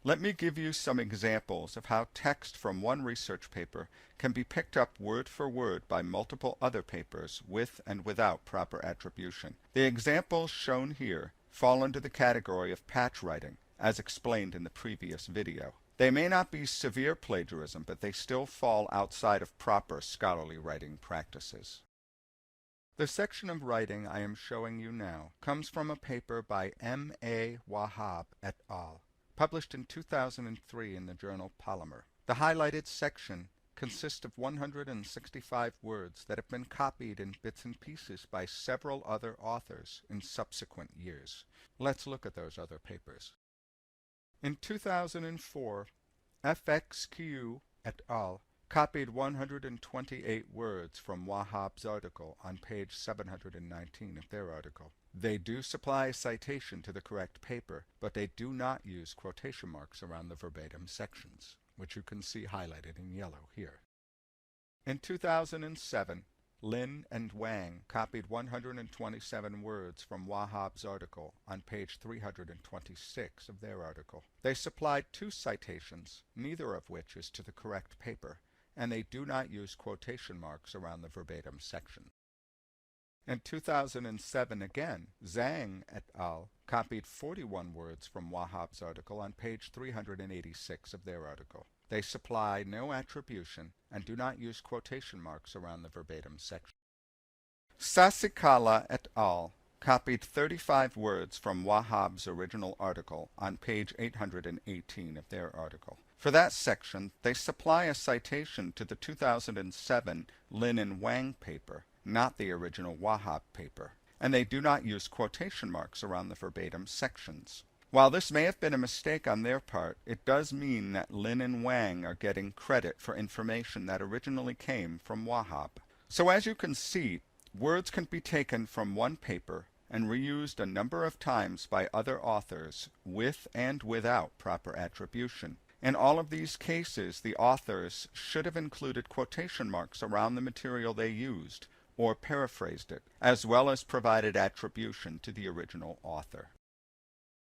Let me give you some examples of how text from one research paper can be picked up word for word by multiple other papers with and without proper attribution. The examples shown here fall under the category of patchwriting, as explained in the previous video. They may not be severe plagiarism, but they still fall outside of proper scholarly writing practices. The section of writing I am showing you now comes from a paper by M.A. Wahab et al., published in 2003 in the journal Polymer. The highlighted section consists of 165 words that have been copied in bits and pieces by several other authors in subsequent years. Let's look at those other papers. In 2004, FXQ et al. Copied 128 words from Wahab's article on page 719 of their article. They do supply a citation to the correct paper, but they do not use quotation marks around the verbatim sections, which you can see highlighted in yellow here. In 2007, Lin and Wang copied 127 words from Wahab's article on page 326 of their article. They supplied 2 citations, neither of which is to the correct paper, and they do not use quotation marks around the verbatim section. In 2007 again, Zhang et al. Copied 41 words from Wahab's article on page 386 of their article. They supply no attribution and do not use quotation marks around the verbatim section. Sasikala et al. Copied 35 words from Wahab's original article on page 818 of their article. For that section, they supply a citation to the 2007 Lin and Wang paper, not the original Wahab paper, and they do not use quotation marks around the verbatim sections. While this may have been a mistake on their part, it does mean that Lin and Wang are getting credit for information that originally came from Wahab. So as you can see, words can be taken from one paper and reused a number of times by other authors with and without proper attribution. In all of these cases, the authors should have included quotation marks around the material they used, or paraphrased it, as well as provided attribution to the original author.